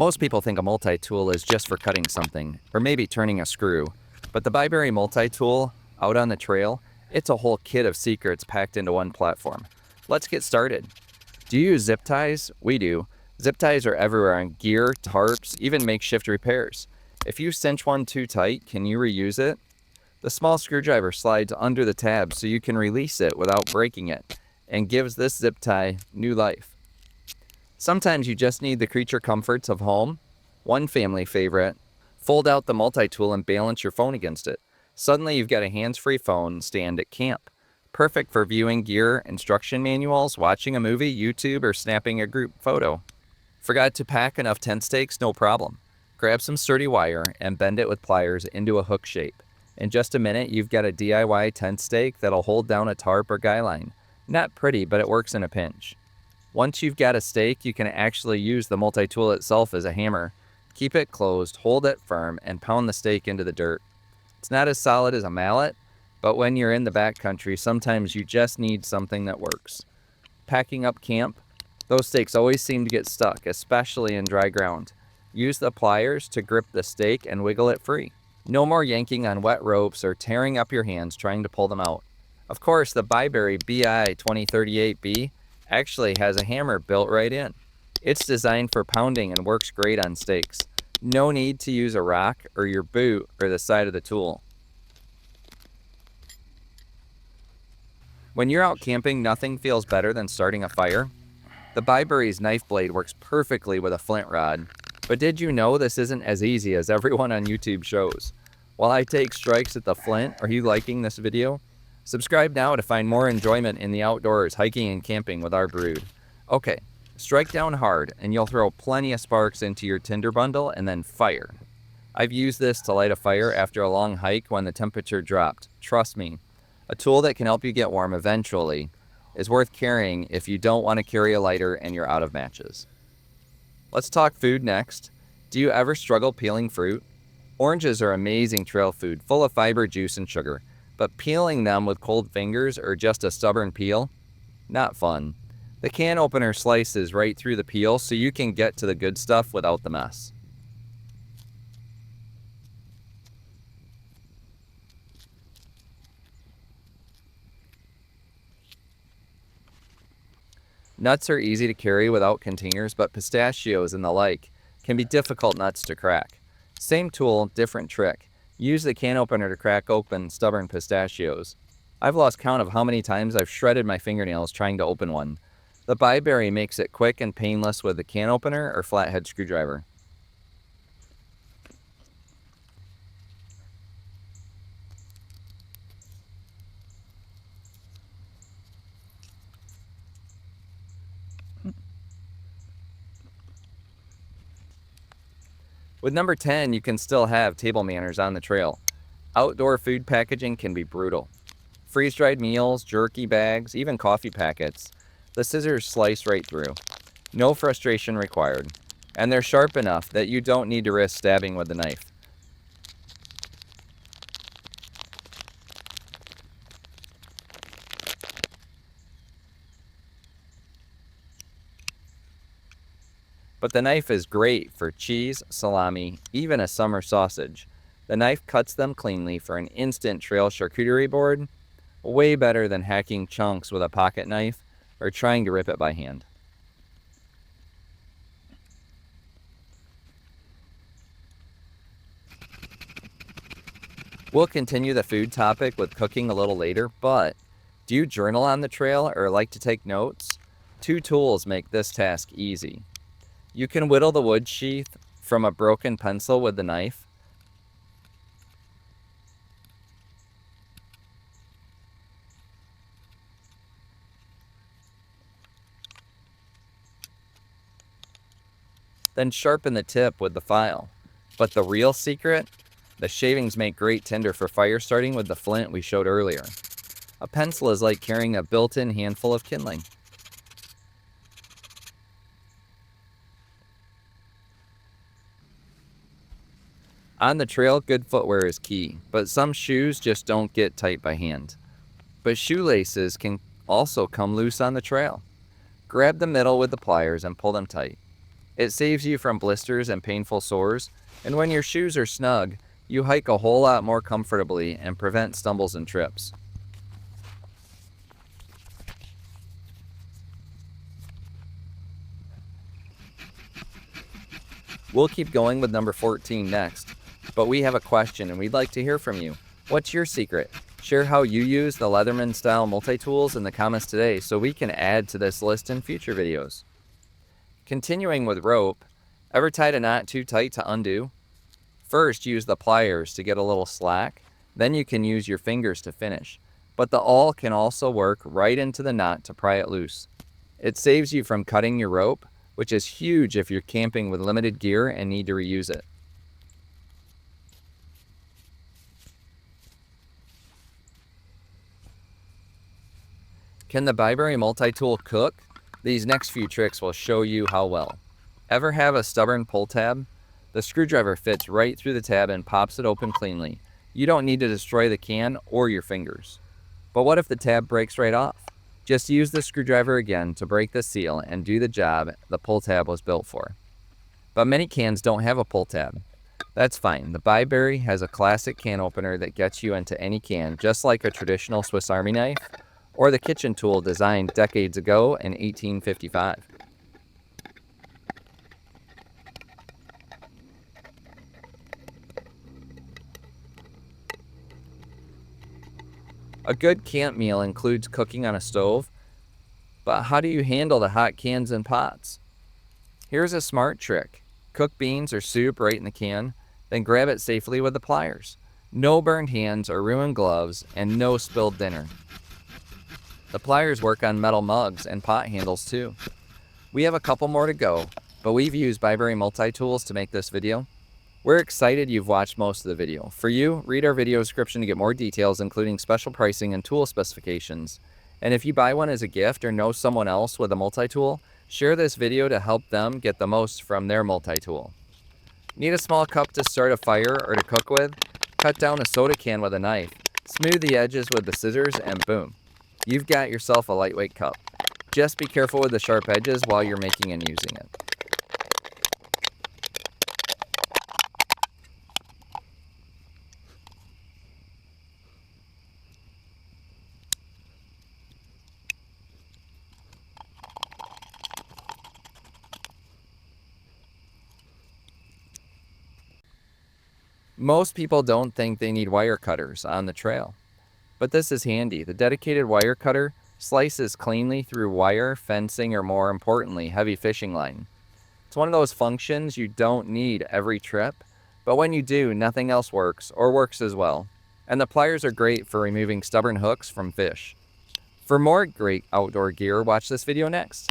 Most people think a multi-tool is just for cutting something, or maybe turning a screw. But the Bibury multi-tool, out on the trail, it's a whole kit of secrets packed into one platform. Let's get started. Do you use zip ties? We do. Zip ties are everywhere on gear, tarps, even makeshift repairs. If you cinch one too tight, can you reuse it? The small screwdriver slides under the tab so you can release it without breaking it, and gives this zip tie new life. Sometimes you just need the creature comforts of home. One family favorite: fold out the multi-tool and balance your phone against it. Suddenly you've got a hands-free phone stand at camp. Perfect for viewing gear, instruction manuals, watching a movie, YouTube, or snapping a group photo. Forgot to pack enough tent stakes? No problem. Grab some sturdy wire and bend it with pliers into a hook shape. In just a minute, you've got a DIY tent stake that'll hold down a tarp or guy line. Not pretty, but it works in a pinch. Once you've got a stake, you can actually use the multi-tool itself as a hammer. Keep it closed, hold it firm, and pound the stake into the dirt. It's not as solid as a mallet, but when you're in the backcountry, sometimes you just need something that works. Packing up camp, those stakes always seem to get stuck, especially in dry ground. Use the pliers to grip the stake and wiggle it free. No more yanking on wet ropes or tearing up your hands trying to pull them out. Of course, the Bibury BI2038B actually has a hammer built right in. It's designed for pounding and works great on stakes. No need to use a rock or your boot or the side of the tool. When you're out camping, nothing feels better than starting a fire. The Bibury's knife blade works perfectly with a flint rod. But did you know this isn't as easy as everyone on YouTube shows? While I take strikes at the flint, are you liking this video? Subscribe now to find more enjoyment in the outdoors, hiking and camping with our brood. Okay, strike down hard and you'll throw plenty of sparks into your tinder bundle and then fire. I've used this to light a fire after a long hike when the temperature dropped. Trust me, a tool that can help you get warm eventually is worth carrying if you don't want to carry a lighter and you're out of matches. Let's talk food next. Do you ever struggle peeling fruit? Oranges are amazing trail food, full of fiber, juice, and sugar. But peeling them with cold fingers or just a stubborn peel? Not fun. The can opener slices right through the peel so you can get to the good stuff without the mess. Nuts are easy to carry without containers, but pistachios and the like can be difficult nuts to crack. Same tool, different trick. Use the can opener to crack open stubborn pistachios. I've lost count of how many times I've shredded my fingernails trying to open one. The Bibury makes it quick and painless with the can opener or flathead screwdriver. With number 10, you can still have table manners on the trail. Outdoor food packaging can be brutal. Freeze-dried meals, jerky bags, even coffee packets. The scissors slice right through. No frustration required. And they're sharp enough that you don't need to risk stabbing with the knife. But the knife is great for cheese, salami, even a summer sausage. The knife cuts them cleanly for an instant trail charcuterie board. Way better than hacking chunks with a pocket knife or trying to rip it by hand. We'll continue the food topic with cooking a little later, but do you journal on the trail or like to take notes? Two tools make this task easy. You can whittle the wood sheath from a broken pencil with the knife. Then sharpen the tip with the file. But the real secret? The shavings make great tinder for fire starting with the flint we showed earlier. A pencil is like carrying a built-in handful of kindling. On the trail, good footwear is key, but some shoes just don't get tight by hand. But shoelaces can also come loose on the trail. Grab the middle with the pliers and pull them tight. It saves you from blisters and painful sores, and when your shoes are snug, you hike a whole lot more comfortably and prevent stumbles and trips. We'll keep going with number 14 next, but we have a question and we'd like to hear from you. What's your secret? Share how you use the Leatherman style multi-tools in the comments today so we can add to this list in future videos. Continuing with rope, ever tied a knot too tight to undo? First, use the pliers to get a little slack, then you can use your fingers to finish. But the awl can also work right into the knot to pry it loose. It saves you from cutting your rope, which is huge if you're camping with limited gear and need to reuse it. Can the Bibury multi-tool cook? These next few tricks will show you how well. Ever have a stubborn pull tab? The screwdriver fits right through the tab and pops it open cleanly. You don't need to destroy the can or your fingers. But what if the tab breaks right off? Just use the screwdriver again to break the seal and do the job the pull tab was built for. But many cans don't have a pull tab. That's fine. The Bibury has a classic can opener that gets you into any can, just like a traditional Swiss Army knife or the kitchen tool designed decades ago in 1855. A good camp meal includes cooking on a stove, but how do you handle the hot cans and pots? Here's a smart trick. Cook beans or soup right in the can, then grab it safely with the pliers. No burned hands or ruined gloves, and no spilled dinner. The pliers work on metal mugs and pot handles too. We have a couple more to go, but we've used Bibury multi-tools to make this video. We're excited you've watched most of the video. For you, read our video description to get more details, including special pricing and tool specifications. And if you buy one as a gift or know someone else with a multi-tool, share this video to help them get the most from their multi-tool. Need a small cup to start a fire or to cook with? Cut down a soda can with a knife, smooth the edges with the scissors, and boom. You've got yourself a lightweight cup. Just be careful with the sharp edges while you're making and using it. Most people don't think they need wire cutters on the trail, but this is handy. The dedicated wire cutter slices cleanly through wire, fencing, or more importantly, heavy fishing line. It's one of those functions you don't need every trip, but when you do, nothing else works or works as well. And the pliers are great for removing stubborn hooks from fish. For more great outdoor gear, watch this video next.